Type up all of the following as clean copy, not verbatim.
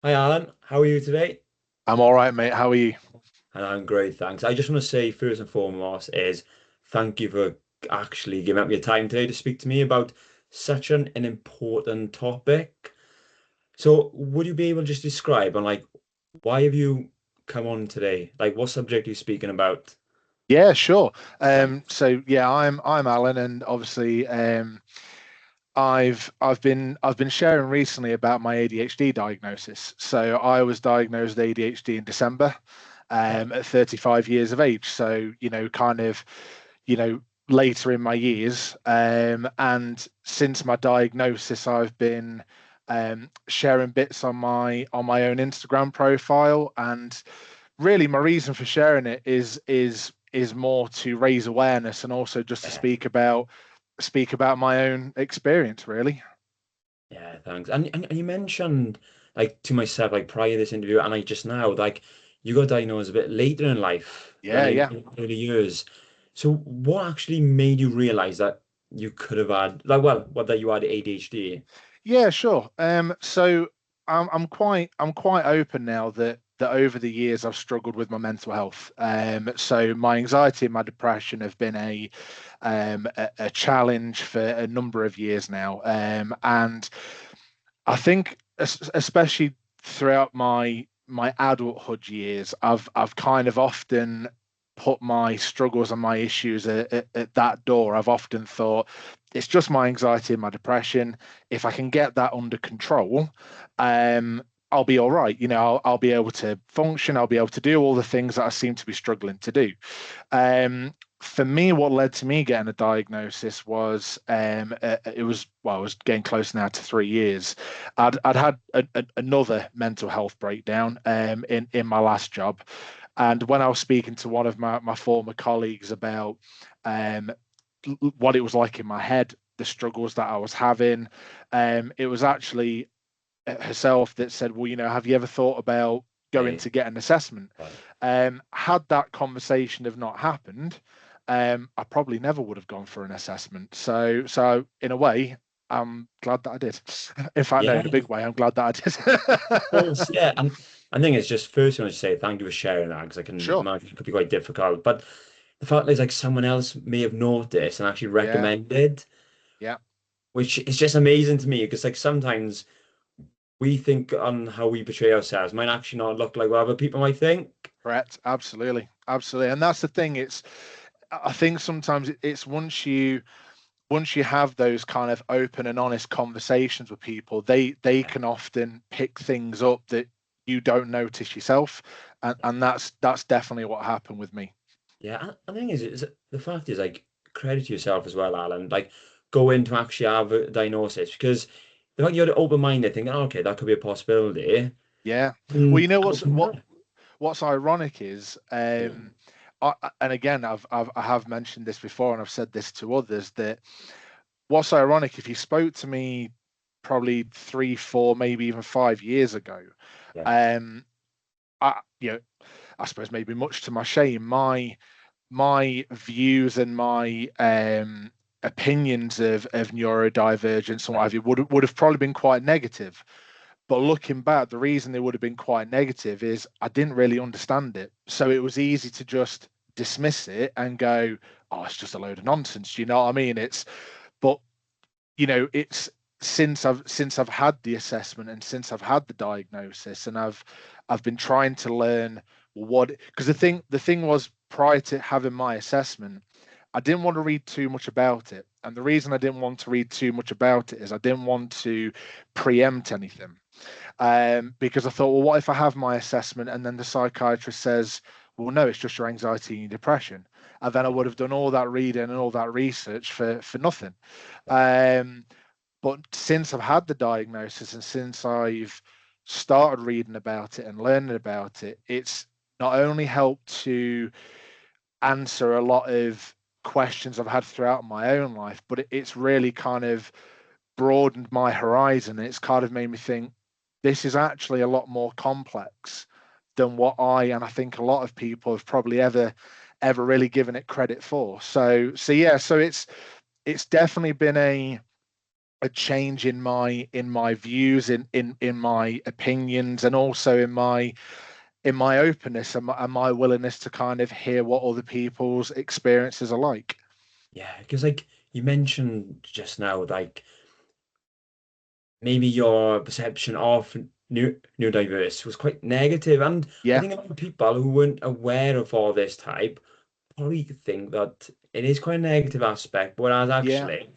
Hi Alan, how are you today? I'm all right, mate. How are you? And I'm great, thanks. I just want to say first and foremost is thank you for actually giving up your time today to speak to me about such an important topic. So would you be able to just describe and like why have you come on today? Like what subject are you speaking about? Yeah, sure. Thanks. So yeah, I'm Alan, and obviously, I've been sharing recently about my ADHD diagnosis. So I was diagnosed with ADHD in December, Okay. at 35 years of age. So kind of, you know, later in my years. And since my diagnosis, I've been sharing bits on my own Instagram profile, and really my reason for sharing it is more to raise awareness and also just to Yeah. speak about my own experience, really. Yeah, thanks. And you mentioned like to myself like prior to this interview and like just now like you got diagnosed a bit later in life than Yeah, in, yeah. in early years. So what actually made you realize that you could have had like what that you had ADHD? Yeah, sure. So I'm quite open now that over the years I've struggled with my mental health. So my anxiety and my depression have been a challenge for a number of years now. And I think especially throughout my adulthood years, I've kind of often put my struggles and my issues at that door. I've often thought it's just my anxiety and my depression. If I can get that under control, I'll be all right. I'll be able to function. I'll be able to do all the things that I seem to be struggling to do. For me, what led to me getting a diagnosis was it was well, I was getting close now to 3 years. I'd had another mental health breakdown in my last job, and when I was speaking to one of my former colleagues about um, what it was like in my head, the struggles that I was having, it was actually herself that said, "Well, have you ever thought about going Okay. to get an assessment?" Right. Had that conversation have not happened, I probably never would have gone for an assessment. So in a way, I'm glad that I did. In fact, no, Yeah, in a big way, I'm glad that I of course. did. Yeah. And I think it's just first I want to say thank you for sharing that because I can Sure. imagine it could be quite difficult. But the fact is like someone else may have noticed and actually Yeah. recommended, Yeah. which is just amazing to me because like sometimes we think on how we portray ourselves might actually not look like what other people might think. Correct. Absolutely. Absolutely. And that's the thing. I think sometimes it's once you have those kind of open and honest conversations with people, they can often pick things up that you don't notice yourself, and that's definitely what happened with me. Yeah, and the thing is the fact is like credit to yourself as well, Alan. Like go in to actually have a diagnosis because the fact you're open-minded, thinking, "Oh, okay, that could be a possibility." Yeah. Well, And you know go from there. what's ironic is, Yeah, and again, I have mentioned this before, and I've said this to others, that what's ironic, if you spoke to me probably 3, 4, maybe even 5 years ago, yeah, um, I suppose maybe much to my shame, my views and my opinions of neurodivergence and what yeah, have you would have probably been quite negative. But looking back, the reason they would have been quite negative is I didn't really understand it. So it was easy to just dismiss it and go, "Oh, it's just a load of nonsense." Do you know what I mean? But it's since I've had the assessment and since I've had the diagnosis, and I've been trying to learn what, because the thing was, prior to having my assessment, I didn't want to read too much about it. And the reason I didn't want to read too much about it is I didn't want to preempt anything. Because I thought, well, what if I have my assessment and then the psychiatrist says, well, no, it's just your anxiety and your depression. And then I yeah, would have done all that reading and all that research for nothing. yeah, Um, but since I've had the diagnosis and since I've started reading about it and learning about it, it's not only helped to answer a lot of questions I've had throughout my own life, but it's really kind of broadened my horizon. It's kind of made me think this is actually a lot more complex than what and I think a lot of people have probably ever really given it credit for. So yeah, so it's definitely been a change in my views, in my opinions, and also in my openness and my willingness to kind of hear what other people's experiences are like. Yeah, because like you mentioned just now, like maybe your perception of neurodiverse was quite negative, and I Yeah, think a lot of people who weren't aware of all this type probably think that it is quite a negative aspect, whereas yeah. actually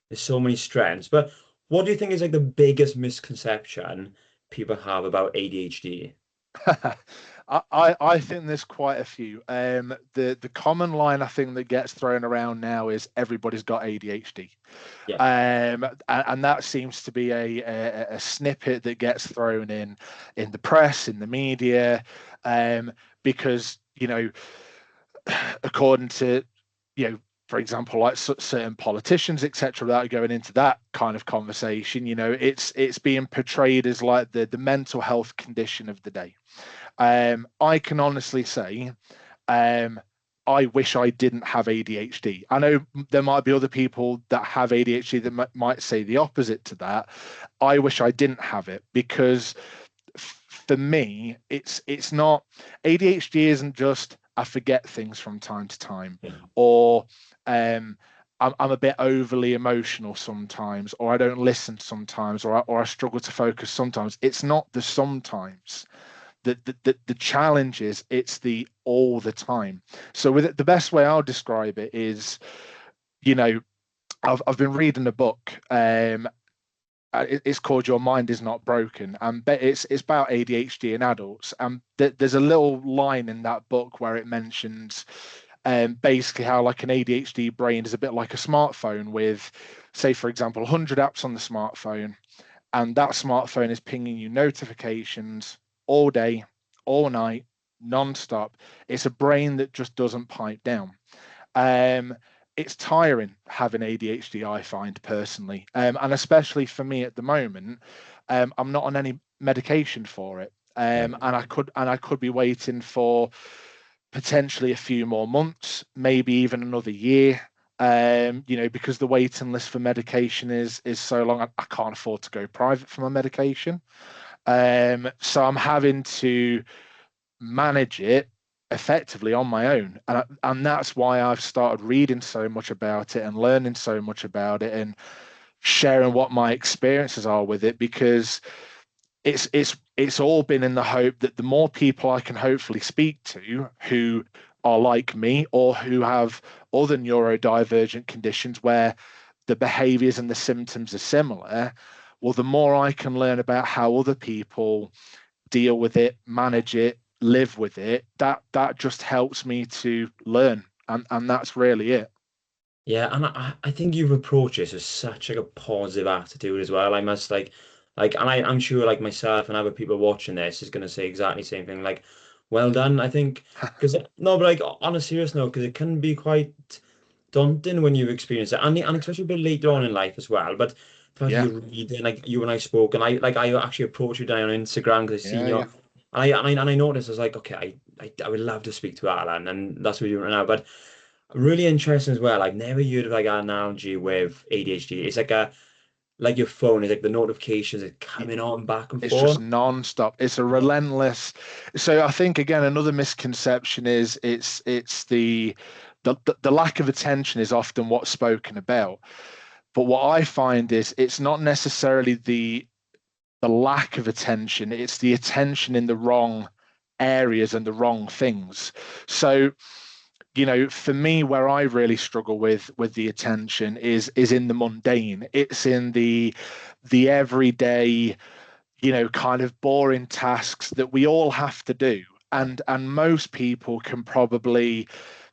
there's so many strengths. But what do you think is like the biggest misconception people have about ADHD? I think there's quite a few. The common line I think that gets thrown around now is everybody's got ADHD. Yeah. And that seems to be a snippet that gets thrown in the press, in the media, because according to for example, like certain politicians, etc., without going into that kind of conversation, it's being portrayed as like the mental health condition of the day. I can honestly say, um, I wish I didn't have ADHD. I know there might be other people that have ADHD that might say the opposite to that. I wish I didn't have it because for me, it's not ADHD isn't just I forget things from time to time, or I'm a bit overly emotional sometimes, or I don't listen sometimes, or I struggle to focus sometimes. It's not the sometimes. The challenge is it's the all the time. So with it, the best way I'll describe it is, you know, I've been reading a book. It's called Your Mind Is Not Broken, and it's about ADHD in adults. And there's a little line in that book where it mentions basically how like an ADHD brain is a bit like a smartphone with, say, for example, 100 apps on the smartphone, and that smartphone is pinging you notifications all day, all night, non-stop. It's a brain that just doesn't pipe down. Um, it's tiring having ADHD, I find personally, and especially for me at the moment. I'm not on any medication for it, Yeah. and I could be waiting for potentially a few more months, maybe even another year. Because the waiting list for medication is so long, I can't afford to go private for my medication. So I'm having to manage it effectively on my own, and that's why I've started reading so much about it and learning so much about it and sharing what my experiences are with it, because it's all been in the hope that the more people I can hopefully speak to who are like me or who have other neurodivergent conditions where the behaviors and the symptoms are similar, well, the more I can learn about how other people deal with it, manage it, live with it, that just helps me to learn. And that's really it. Yeah, and I think you've approached this with such like a positive attitude as well. I must and I'm sure like myself and other people watching this is gonna say exactly the same thing. Like, well done. I think because no, but like on a serious note, because it can be quite daunting when you've experienced it, and especially a bit later on in life as well. But the fact Yeah, you read and like you and I spoke, and I actually approached you down on Instagram because I seen yeah, your yeah. and I noticed I was like, okay, I would love to speak to Alan, and that's what we're doing right now. But really interesting as well. I've never heard of like an analogy with ADHD. It's like your phone is like the notifications are coming on back and It's just forth. non-stop. It's a Yeah. relentless. So I think again another misconception is it's the lack of attention is often what's spoken about. But what I find is it's not necessarily the lack of attention, it's the attention in the wrong areas and the wrong things. So, for me, where I really struggle with the attention is in the mundane. It's in the everyday, kind of boring tasks that we all have to do. And most people can probably,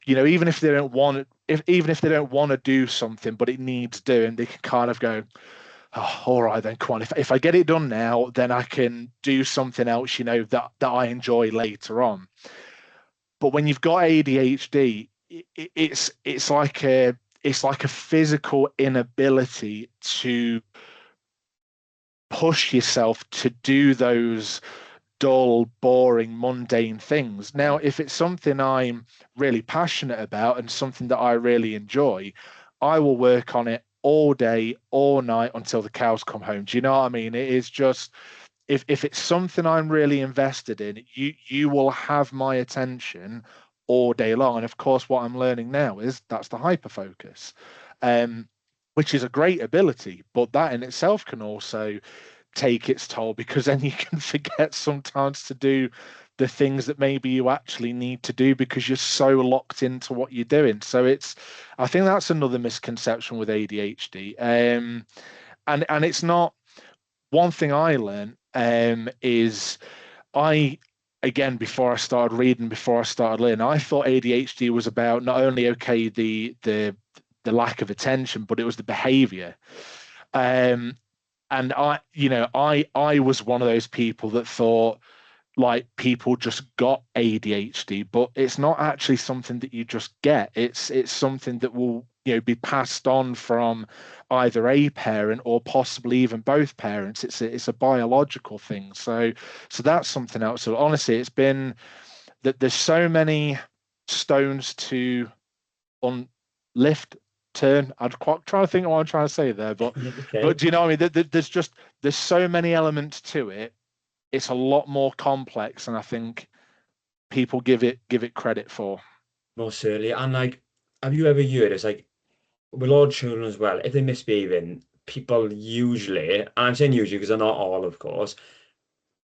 even if they don't want even if they don't want to do something, but it needs doing, they can kind of go, oh, all right then, come on. If I get it done now, then I can do something else, that I enjoy later on. But when you've got ADHD, it's like a physical inability to push yourself to do those dull, boring, mundane things. Now, Yeah. if it's something I'm really passionate about and something that I really enjoy, I will work on it all day, all night until the cows come home. Do you know what I mean? It is just, if it's something I'm really invested in, you will have my attention all day long. And of course, what I'm learning now is that's the hyper focus, um, which is a great ability, but that in itself can also take its toll, because then you can forget sometimes to do the things that maybe you actually need to do because you're so locked into what you're doing. So I think that's another misconception with ADHD. And it's not, one thing I learned is, I again, before I started reading, before I started learning, I thought ADHD was about not only, okay, the lack of attention, but it was the behavior. Um, and I was one of those people that thought like people just got ADHD, but it's not actually something that you just get. It's something that will, be passed on from either a parent or possibly even both parents. It's a biological thing. So that's something else. So honestly, it's been that there's so many stones to lift, turn. I'd quite trying to think of what I'm trying to say there, but Okay. do you know what I mean? There's so many elements to it. It's a lot more complex, and I think people give it credit for. Most certainly. And like, have you ever heard it's like with all children as well, if they're misbehaving, people usually, and I'm saying usually because they're not all, of course,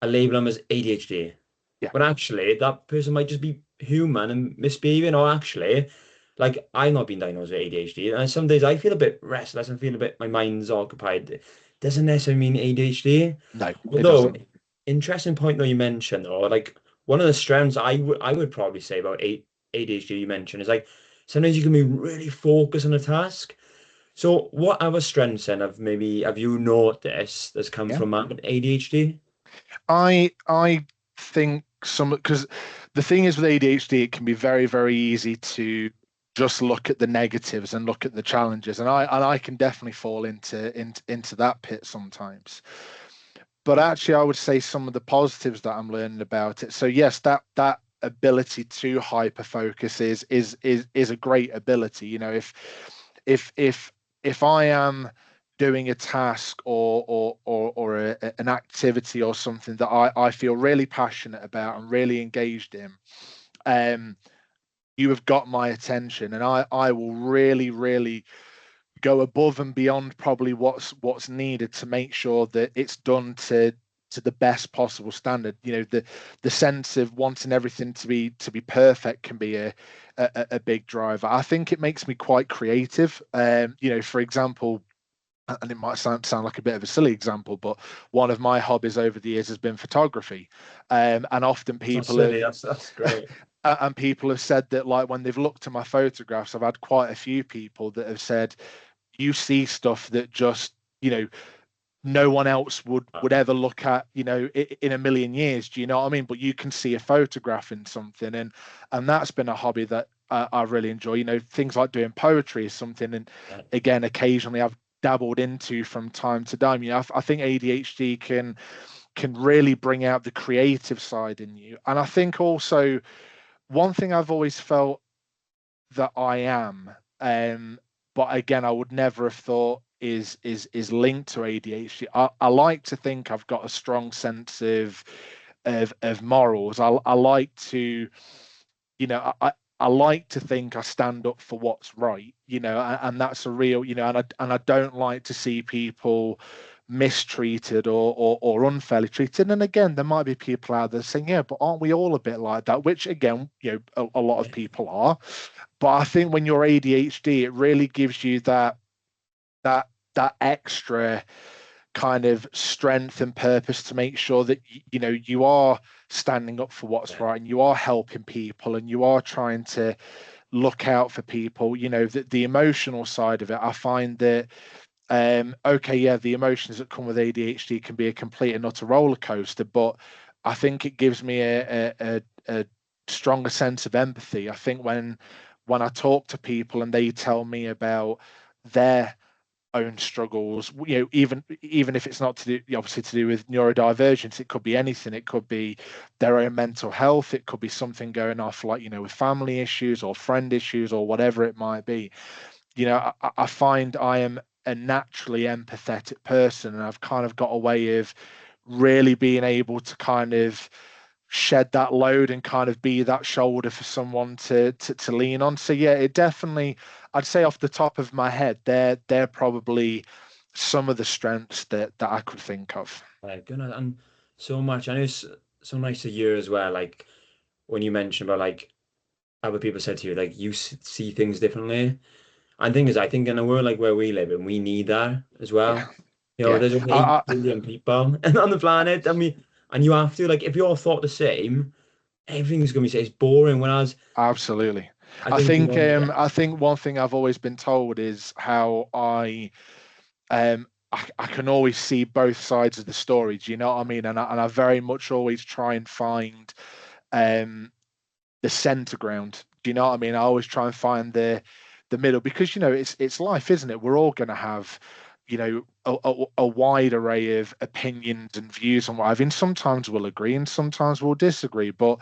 I label them as ADHD. Yeah, When actually that person might just be human and misbehaving, or actually, like I've not been diagnosed with ADHD, and some days I feel a bit restless and feel a bit my mind's occupied. Doesn't necessarily mean ADHD. no, it Although, doesn't. interesting point though you mentioned, or like one of the strengths I would probably say about ADHD you mentioned is like sometimes you can be really focused on a task. So what other strengths then have you noticed that's come Yeah, from ADHD? I think some, because the thing is with ADHD, it can be very, very easy to just look at the negatives and look at the challenges, and I can definitely fall into that pit sometimes. But actually, I would say some of the positives that I'm learning about it. So yes, that ability to hyper focus is a great ability. If if if I am doing a task or an activity or something that I feel really passionate about and really engaged in, um, you have got my attention, and I will really, really go above and beyond probably what's needed to make sure that it's done to the best possible standard. The sense of wanting everything to be perfect can be a big driver. I think it makes me quite creative. For example, and it might sound like a bit of a silly example, but one of my hobbies over the years has been photography. And often It's not people silly, have that's great. and people have said that, like, when they've looked at my photographs, I've had quite a few people that have said, you see stuff that just, no one else would ever look at, in a million years. Do you know what I mean? But you can see a photograph in something, and that's been a hobby that I really enjoy. Things like doing poetry is something, and Yeah. again, occasionally I've dabbled into from time to time. I think ADHD can really bring out the creative side in you, and I think also one thing I've always felt that I am, but again, I would never have thought is linked to ADHD. I like to think I've got a strong sense of morals. I like to, I like to think I stand up for what's right, and that's a real, and I don't like to see people mistreated or unfairly treated. And again, there might be people out there saying, yeah, but aren't we all a bit like that? Which again, a lot of people are. But I think when you're ADHD, it really gives you that that extra kind of strength and purpose to make sure that you are standing up for what's Yeah. right, and you are helping people, and you are trying to look out for people. The emotional side of it, I find that, okay, yeah, the emotions that come with ADHD can be a complete and utter roller coaster, but I think it gives me a stronger sense of empathy. I think when I talk to people and they tell me about their own struggles, even if it's not to do, obviously, to do with neurodivergence, it could be anything. It could be their own mental health, it could be something going off, like, with family issues or friend issues or whatever it might be. I find I am a naturally empathetic person, and I've kind of got a way of really being able to kind of shed that load and kind of be that shoulder for someone to lean on. So yeah, it definitely, I'd say off the top of my head, they're probably some of the strengths that I could think of. Goodness, and so much. I know it's so nice to hear as well. Like when you mentioned about like other people said to you, like you see things differently. And thing is, I think in a world like where we live in, we need that as Yeah, well. yeah. There's only I, 8 I, billion people on the planet, and you have to like if you're thought the same, everything's gonna be say it's boring. Whereas Absolutely. I think yeah, I think one thing I've always been told is how I can always see both sides of the story. Do you know what I mean? And I very much always try and find um the center ground. Do you know what I mean? I always try and find the middle, because it's life, isn't it? We're all going to have a wide array of opinions and views on what I've. And sometimes we'll agree and sometimes we'll disagree, but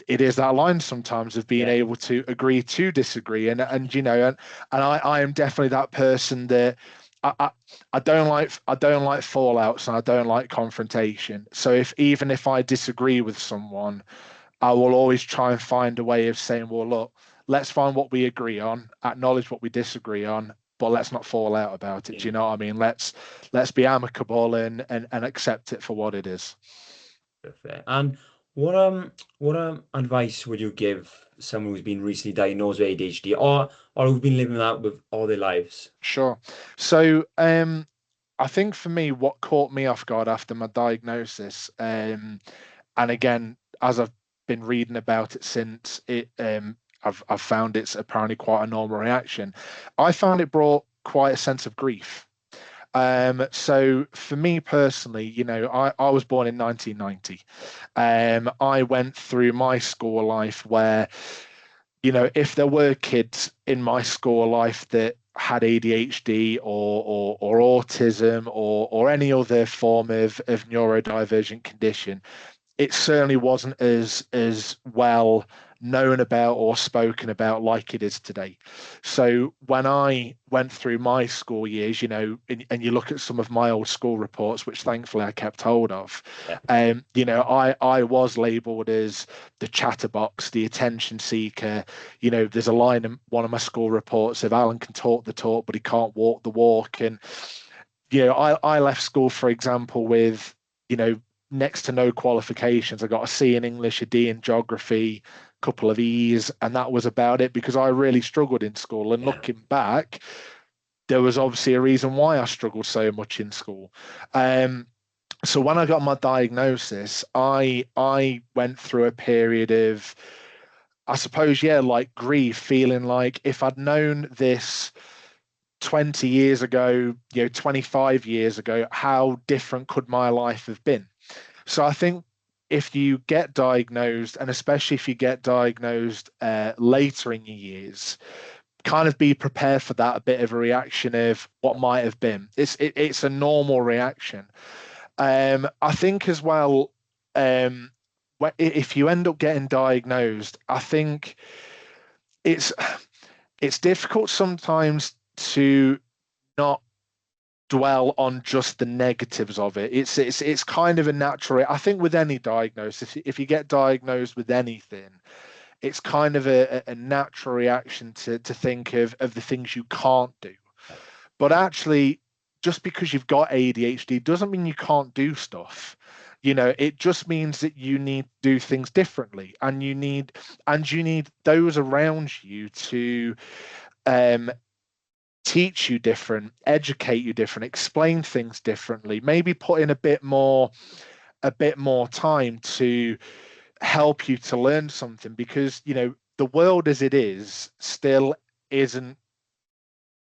it is that line sometimes of being yeah, able to agree to disagree. And I am definitely that person that I, I I don't like fallouts, and I don't like confrontation. So if even if I disagree with someone, I will always try and find a way of saying, well, look, let's find what we agree on, acknowledge what we disagree on, but let's not fall out about it. Do you yeah, know what I mean? Let's be amicable and accept it for what it is. perfect. And what advice would you give someone who's been recently diagnosed with ADHD or who've been living that with all their lives? Sure. So I think for me, what caught me off guard after my diagnosis, and again, as I've been reading about it since I've found it's apparently quite a normal reaction. I found it brought quite a sense of grief. So for me personally, I was born in 1990. I went through my school life where, if there were kids in my school life that had ADHD or autism or any other form of neurodivergent condition, it certainly wasn't as well known about or spoken about like it is today. So when I went through my school years, and you look at some of my old school reports, which thankfully I kept hold of, Yeah, I was labelled as the chatterbox, the attention seeker. There's a line in one of my school reports of Alan can talk the talk, but he can't walk the walk. And I left school, for example, with you know next to no qualifications. I got a C in English, a D in geography, a couple of E's, and that was about it because I really struggled in school. And yeah, looking back, there was obviously a reason why I struggled so much in school. Um, so when I got my diagnosis, I went through a period of, I suppose, yeah, like grief, feeling like if I'd known this 20 years ago, 25 years ago, how different could my life have been? So I think if you get diagnosed, and especially if you get diagnosed later in your years, kind of be prepared for that, a bit of a reaction of what might have been. It's a normal reaction. I think as well, um, if you end up getting diagnosed, I think it's it's difficult sometimes to not dwell on just the negatives of it. It's kind of a natural. I think with any diagnosis, if you get diagnosed with anything, it's kind of a natural reaction to think of the things you can't do. But actually, just because you've got ADHD doesn't mean you can't do stuff. It just means that you need to do things differently, and you need those around you to um, teach you different, educate you different, explain things differently, maybe put in a bit more time to help you to learn something, because the world as it is still isn't,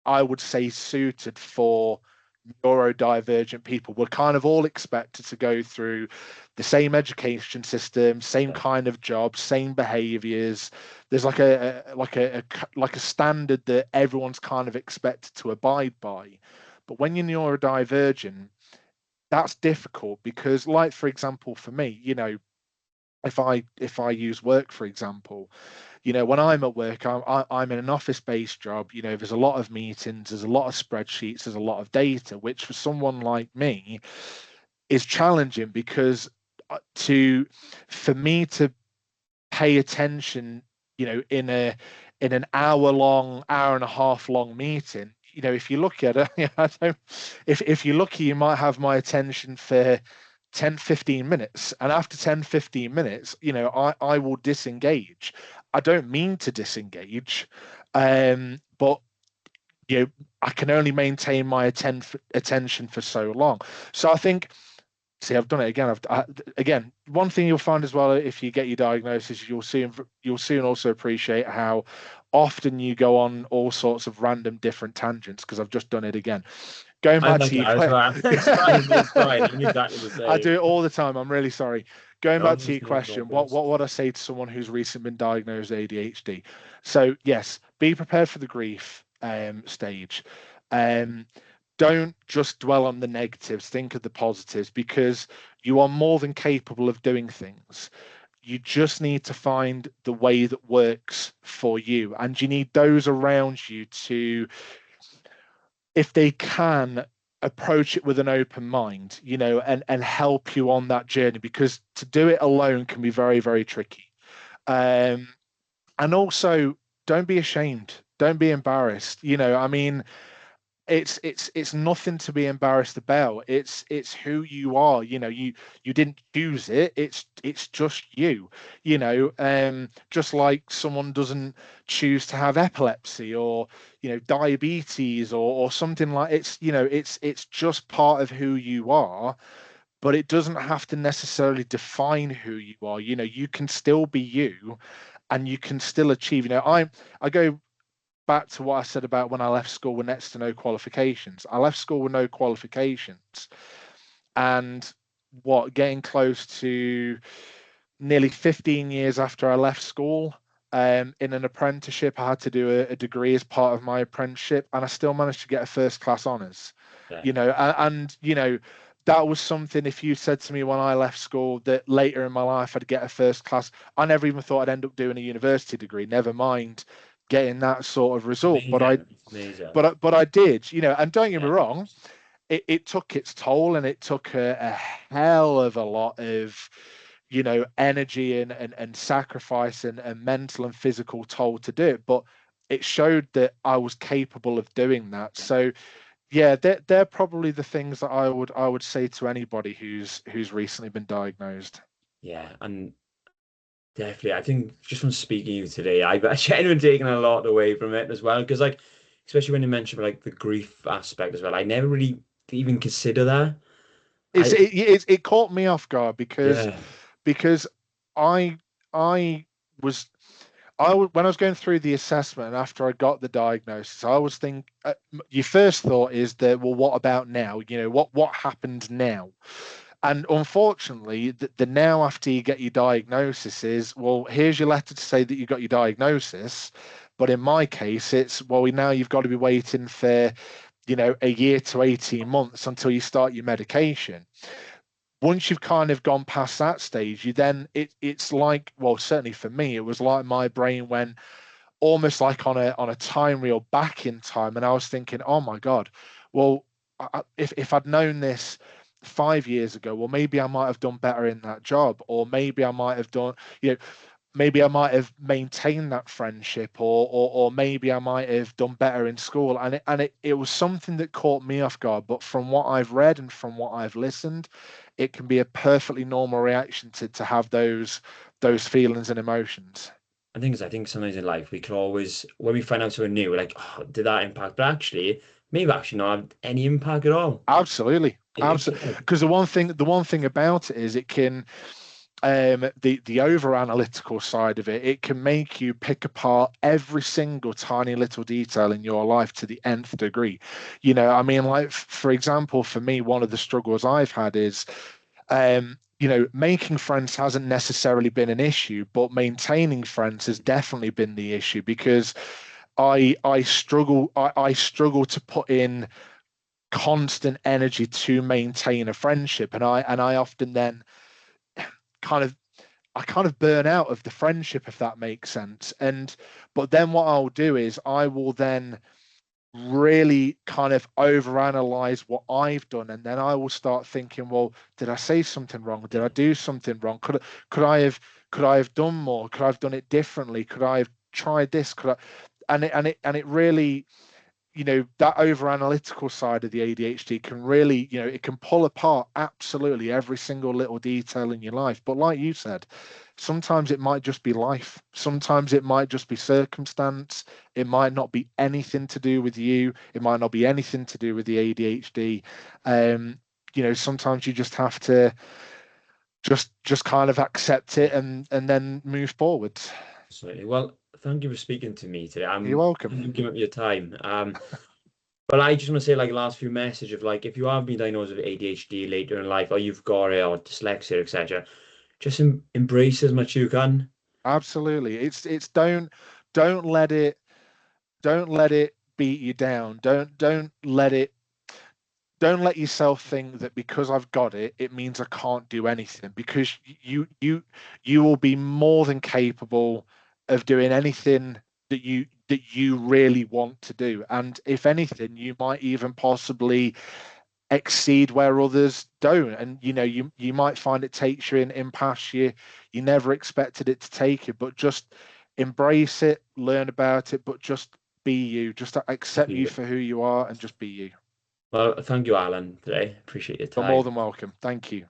I would say, suited for neurodivergent people. We're kind of all expected to go through the same education system, same yeah, kind of job, same behaviors. There's like a standard that everyone's kind of expected to abide by. But when you're neurodivergent, that's difficult because, like, for example, for me, if I use work, for example, When I'm at work, I'm in an office-based job. There's a lot of meetings, there's a lot of spreadsheets, there's a lot of data, which for someone like me is challenging because to for me to pay attention, in an hour and a half long meeting. If you look at it, I don't, if you're lucky, you might have my attention for 10-15 minutes. And after 10-15 minutes, I will disengage. I don't mean to disengage, but I can only maintain my attention for so long. So I think, see, I've done it again. Again, one thing you'll find as well if you get your diagnosis, you'll soon also appreciate how often you go on all sorts of random different tangents because I've just done it again. Going I'm back like to your that as question, well. It's fine. It's fine. I'm exactly the I do same. it all the time. I'm really sorry. Going No, back to there's your no question, what problems. what would I say to someone who's recently been diagnosed with ADHD? So yes, be prepared for the grief stage. Um, don't just dwell on the negatives, think of the positives because you are more than capable of doing things. You just need to find the way that works for you, and you need those around you to, if they can, approach it with an open mind, and help you on that journey because to do it alone can be very, very tricky. Um, and also, don't be ashamed, don't be embarrassed. I mean, it's nothing to be embarrassed about. It's who you are. You didn't choose it. It's just you. Just like someone doesn't choose to have epilepsy or diabetes or something like it's just part of who you are. But it doesn't have to necessarily define who you are. You can still be you, and you can still achieve. I go back to what I said about when I left school with next to no qualifications. I left school with no qualifications, and getting close to nearly 15 years after I left school, in an apprenticeship, I had to do a degree as part of my apprenticeship, and I still managed to get a first class honours. Yeah. That was something. If you said to me when I left school that later in my life I'd get a first class, I never even thought I'd end up doing a university degree. Never mind getting that sort of result. But I Amazing. It's amazing. but I did, and don't get me Yeah. wrong, it took its toll and it took a hell of a lot of energy and sacrifice and mental and physical toll to do it, but it showed that I was capable of doing that. So yeah, they're probably the things that I would say to anybody who's recently been diagnosed. Yeah. And definitely, I think just from speaking to you today, I've genuinely taken a lot away from it as well. Because, like, especially when you mentioned like the grief aspect as well, I never really even consider that. It's I, it caught me off guard because yeah, because I I was when I was going through the assessment after I got the diagnosis, I was thinking, your first thought is that, well, what about now? What happened now? And unfortunately, the now after you get your diagnosis is, well, here's your letter to say that you got your diagnosis. But in my case, it's, well, now you've got to be waiting for, a year to 18 months until you start your medication. Once you've kind of gone past that stage, you then it's like, well, certainly for me, it was like my brain went almost like on a time reel back in time, and I was thinking, oh my God, well, if I'd known this 5 years ago, well, maybe I might have done better in that job, or maybe I might have done, maybe I might have maintained that friendship, or maybe I might have done better in school. And it was something that caught me off guard. But from what I've read and from what I've listened, it can be a perfectly normal reaction to have those feelings and emotions. I think sometimes in life we could always, when we find out something new, we're like, oh, did that impact? But actually, maybe actually not have any impact at all. Absolutely. It Absolutely. could. Because the one thing about it is it can, the over analytical side of it, it can make you pick apart every single tiny little detail in your life to the nth degree. I mean, like, for example, for me, one of the struggles I've had is, making friends hasn't necessarily been an issue, but maintaining friends has definitely been the issue because I struggle to put in constant energy to maintain a friendship, and I often then kind of, I kind of burn out of the friendship, if that makes sense. But then what I'll do is I will then really kind of overanalyze what I've done, and then I will start thinking, well, did I say something wrong? Did I do something wrong? Could I have done more? Could I have done it differently? Could I have tried this? Could I? And it really, that over analytical side of the ADHD can really, it can pull apart absolutely every single little detail in your life. But like you said, sometimes it might just be life. Sometimes it might just be circumstance. It might not be anything to do with you. It might not be anything to do with the ADHD. Sometimes you just have to just kind of accept it and then move forward. Absolutely. Well, thank you for speaking to me today. You're I'm welcome. giving up your time. But I just want to say, like, last few message of like, if you have been diagnosed with ADHD later in life, or you've got it, or dyslexia, etc., just embrace as much you can. Absolutely. It's don't let it don't let it beat you down. Don't let yourself think that because I've got it, it means I can't do anything, because you will be more than capable of doing anything that you really want to do. And if anything, you might even possibly exceed where others don't. And you might find it takes you in past you never expected it to take you, but just embrace it, learn about it, but just be you. Just accept you for who you are and just be you. Well, thank you, Alan, today. Appreciate your You're more time. than welcome. Thank you.